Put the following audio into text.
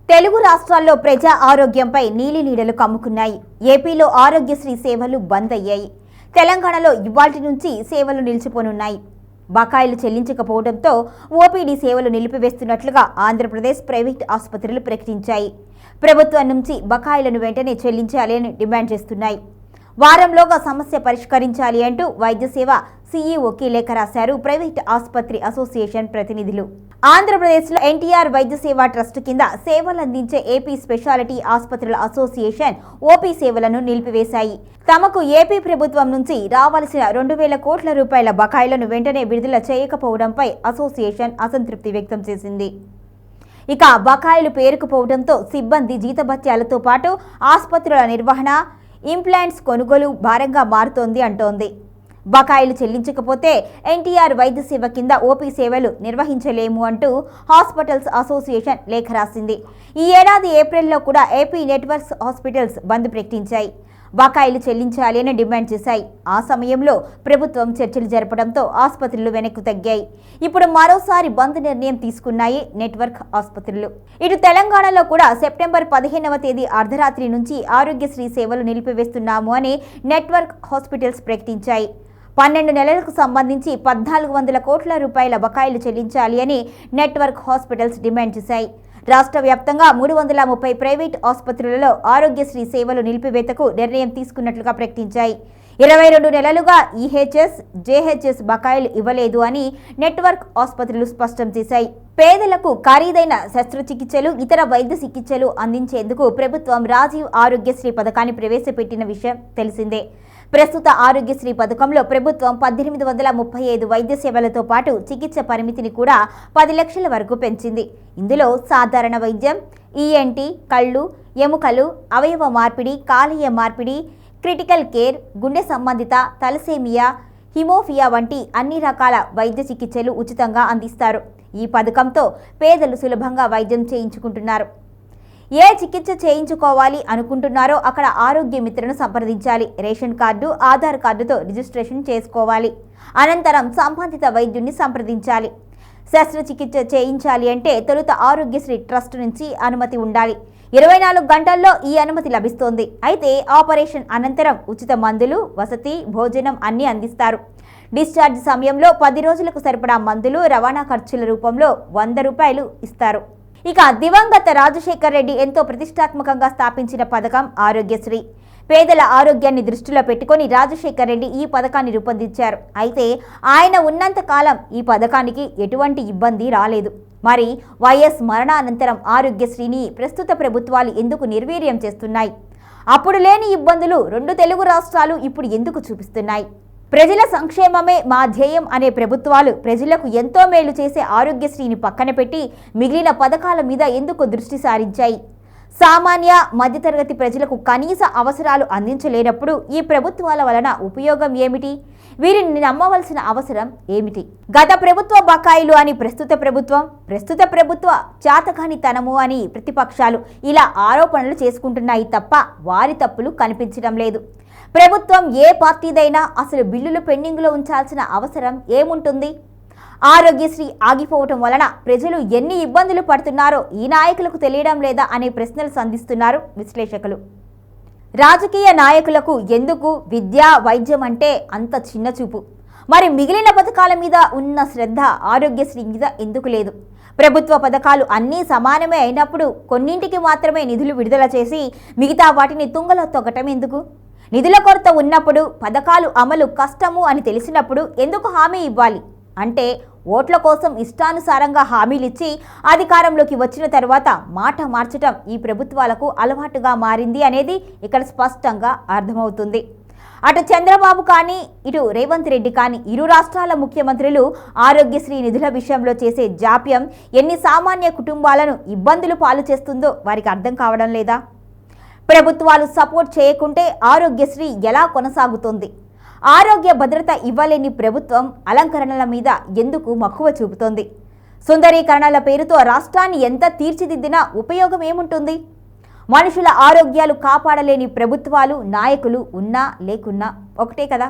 తెలుగు రాష్ట్రాల్లో ప్రజా ఆరోగ్యంపై నీలినీడలు కమ్ముకున్నాయి. ఏపీలో ఆరోగ్యశ్రీ సేవలు బంద్ అయ్యాయి. తెలంగాణలో ఇవాల్టి నుంచి సేవలు నిలిచిపోనున్నాయి. బకాయిలు చెల్లించకపోవడంతో ఓపీడీ సేవలు నిలిపివేస్తున్నట్లుగా ఆంధ్రప్రదేశ్ ప్రైవేట్ ఆసుపత్రులు ప్రకటించాయి. ప్రభుత్వం నుంచి బకాయిలను వెంటనే చెల్లించాలి అని డిమాండ్ చేస్తున్నాయి. వారంలోగా సమస్య పరిష్కరించాలి అంటూ వైద్య సేవ సీఈఓకి లేఖ రాశారు ప్రైవేట్ ఆసుపత్రి అసోసియేషన్ ప్రతినిధులు. ఆంధ్రప్రదేశ్లో ఎన్టీఆర్ వైద్య సేవ ట్రస్ట్ కింద సేవలు అందించే ఏపీ స్పెషాలిటీ ఆసుపత్రుల అసోసియేషన్ ఓపీ సేవలను నిలిపివేశాయి. తమకు ఏపీ ప్రభుత్వం నుంచి రావాల్సిన 2,000 కోట్ల రూపాయల బకాయిలను వెంటనే విడుదల చేయకపోవడంపై అసోసియేషన్ అసంతృప్తి వ్యక్తం చేసింది. ఇక బకాయిలు పేరుకుపోవడంతో సిబ్బంది జీతభత్యాలతో పాటు ఆసుపత్రుల నిర్వహణ, ఇంప్లాంట్స్ కొనుగోలు భారంగా మారుతోంది అంటోంది. బకాయిలు చెల్లించకపోతే ఎన్టీఆర్ వైద్య సేవ కింద ఓపీ సేవలు నిర్వహించలేము అంటూ హాస్పిటల్స్ అసోసియేషన్ లేఖ రాసింది. ఈ ఏడాది ఏప్రిల్లో కూడా ఏపీ నెట్వర్క్స్ హాస్పిటల్స్ బంద్ ప్రకటించాయి. బకాయిలు చెల్లించాలి అని డిమాండ్ చేశాయి. ఆ సమయంలో ప్రభుత్వం చర్చలు జరపడంతో ఆసుపత్రులు వెనక్కు తగ్గాయి. ఇప్పుడు మరోసారి బంద్ నిర్ణయం తీసుకున్నాయి నెట్వర్క్ ఆసుపత్రులు. ఇటు తెలంగాణలో కూడా సెప్టెంబర్ 15వ తేదీ అర్ధరాత్రి నుంచి ఆరోగ్యశ్రీ సేవలు నిలిపివేస్తున్నాము అని నెట్వర్క్ హాస్పిటల్స్ ప్రకటించాయి. 12 నెలలకు సంబంధించి 1,400 కోట్ల రూపాయల బకాయిలు చెల్లించాలి అని నెట్వర్క్ హాస్పిటల్స్ డిమాండ్ చేశాయి. రాష్ట్ర వ్యాప్తంగా 330 ప్రైవేట్ ఆసుపత్రులలో ఆరోగ్యశ్రీ సేవలు నిలిపివేతకు నిర్ణయం తీసుకున్నట్లుగా ప్రకటించాయి. 22 నెలలుగా ఈహెచ్ఎస్, జేహెచ్ఎస్ బకాయిలు ఇవ్వలేదు అని నెట్వర్క్ ఆసుపత్రులు స్పష్టం చేశాయి. పేదలకు ఖరీదైన శస్త్రచికిత్సలు, ఇతర వైద్య చికిత్సలు అందించేందుకు ప్రభుత్వం రాజీవ్ ఆరోగ్యశ్రీ పథకాన్ని ప్రవేశపెట్టిన విషయం తెలిసిందే. ప్రస్తుత ఆరోగ్యశ్రీ పథకంలో ప్రభుత్వం 1,835 వైద్య సేవలతో పాటు చికిత్స పరిమితిని కూడా 10 లక్షల వరకు పెంచింది. ఇందులో సాధారణ వైద్యం, ఈఎన్టీ, కళ్ళు, ఎముకలు, అవయవ మార్పిడి, కాలేయ మార్పిడి, క్రిటికల్ కేర్, గుండె సంబంధిత, తలసేమియా, హిమోఫియా వంటి అన్ని రకాల వైద్య చికిత్సలు ఉచితంగా అందిస్తారు. ఈ పథకంతో పేదలు సులభంగా వైద్యం చేయించుకుంటున్నారు. ఏ చికిత్స చేయించుకోవాలి అనుకుంటున్నారో అక్కడ ఆరోగ్య మిత్రను సంప్రదించాలి. రేషన్ కార్డు, ఆధార్ కార్డుతో రిజిస్ట్రేషన్ చేసుకోవాలి. అనంతరం సంబంధిత వైద్యుడిని సంప్రదించాలి. శస్త్రచికిత్స చేయించాలి అంటే తొలుత ఆరోగ్యశ్రీ ట్రస్ట్ నుంచి అనుమతి ఉండాలి. 24 గంటల్లో ఈ అనుమతి లభిస్తోంది. అయితే ఆపరేషన్ అనంతరం ఉచిత మందులు, వసతి, భోజనం అన్నీ అందిస్తారు. డిశ్చార్జ్ సమయంలో 10 రోజులకు సరిపడా మందులు, రవాణా ఖర్చుల రూపంలో 100 రూపాయలు ఇస్తారు. ఇక దివంగత రాజశేఖర్ రెడ్డి ఎంతో ప్రతిష్టాత్మకంగా స్థాపించిన పథకం ఆరోగ్యశ్రీ. పేదల ఆరోగ్యాన్ని దృష్టిలో పెట్టుకొని రాజశేఖర్ రెడ్డి ఈ పథకాన్ని రూపొందించారు. అయితే ఆయన ఉన్నంత కాలం ఈ పథకానికి ఎటువంటి ఇబ్బంది రాలేదు. మరి వైఎస్ మరణానంతరం ఆరోగ్యశ్రీని ప్రస్తుత ప్రభుత్వాలు ఎందుకు నిర్వీర్యం చేస్తున్నాయి? అప్పుడు లేని ఇబ్బందులు 2 తెలుగు రాష్ట్రాలు ఇప్పుడు ఎందుకు చూపిస్తున్నాయి? ప్రజల సంక్షేమమే మా ధ్యేయం అనే ప్రభుత్వాలు ప్రజలకు ఎంతో మేలు చేసే ఆరోగ్యశ్రీని పక్కన పెట్టి మిగిలిన పథకాల మీద ఎందుకు దృష్టి సారించాయి? సామాన్య, మధ్యతరగతి ప్రజలకు కనీస అవసరాలు అందించలేనప్పుడు ఈ ప్రభుత్వాల వలన ఉపయోగం ఏమిటి? వీరిని నమ్మవలసిన అవసరం ఏమిటి? గత ప్రభుత్వ బకాయిలు అని ప్రస్తుత ప్రభుత్వ చాతకానితనము అని ప్రతిపక్షాలు ఇలా ఆరోపణలు చేసుకుంటున్నాయి తప్ప వారి తప్పులు కనిపించడం లేదు. ప్రభుత్వం ఏ పార్టీదైనా అసలు బిల్లులు పెండింగ్లో ఉంచాల్సిన అవసరం ఏముంటుంది? ఆరోగ్యశ్రీ ఆగిపోవటం వలన ప్రజలు ఎన్ని ఇబ్బందులు పడుతున్నారో ఈ నాయకులకు తెలియడం లేదా అనే ప్రశ్నలు సంధిస్తున్నారు విశ్లేషకులు. రాజకీయ నాయకులకు ఎందుకు విద్య, వైద్యం అంటే అంత చిన్న చూపు? మరి మిగిలిన పథకాల మీద ఉన్న శ్రద్ధ ఆరోగ్యశ్రీ మీద ఎందుకు లేదు? ప్రభుత్వ పథకాలు అన్నీ సమానమే అయినప్పుడు కొన్నింటికి మాత్రమే నిధులు విడుదల చేసి మిగతా వాటిని తుంగలో తొక్కటం ఎందుకు? నిధుల కొరత ఉన్నప్పుడు, పథకాలు అమలు కష్టము అని తెలిసినప్పుడు ఎందుకు హామీ ఇవ్వాలి? అంటే ఓట్ల కోసం ఇష్టానుసారంగా హామీలిచ్చి అధికారంలోకి వచ్చిన తర్వాత మాట మార్చటం ఈ ప్రభుత్వాలకు అలవాటుగా మారింది అనేది ఇక్కడ స్పష్టంగా అర్థమవుతుంది. అటు చంద్రబాబు కానీ, ఇటు రేవంత్ రెడ్డి కానీ ఇరు రాష్ట్రాల ముఖ్యమంత్రులు ఆరోగ్యశ్రీ నిధుల విషయంలో చేసే జాప్యం ఎన్ని సామాన్య కుటుంబాలను ఇబ్బందులు పాలు చేస్తుందో వారికి అర్థం కావడం లేదా? ప్రభుత్వాలు సపోర్ట్ చేయకుంటే ఆరోగ్యశ్రీ ఎలా కొనసాగుతుంది? ఆరోగ్య భద్రత ఇవ్వలేని ప్రభుత్వం అలంకరణల మీద ఎందుకు మక్కువ చూపుతోంది? సుందరీకరణల పేరుతో రాష్ట్రాన్ని ఎంత తీర్చిదిద్దినా ఉపయోగం ఏముంటుంది? మనుషుల ఆరోగ్యాలు కాపాడలేని ప్రభుత్వాలు, నాయకులు ఉన్నా లేకున్నా ఒకటే కదా.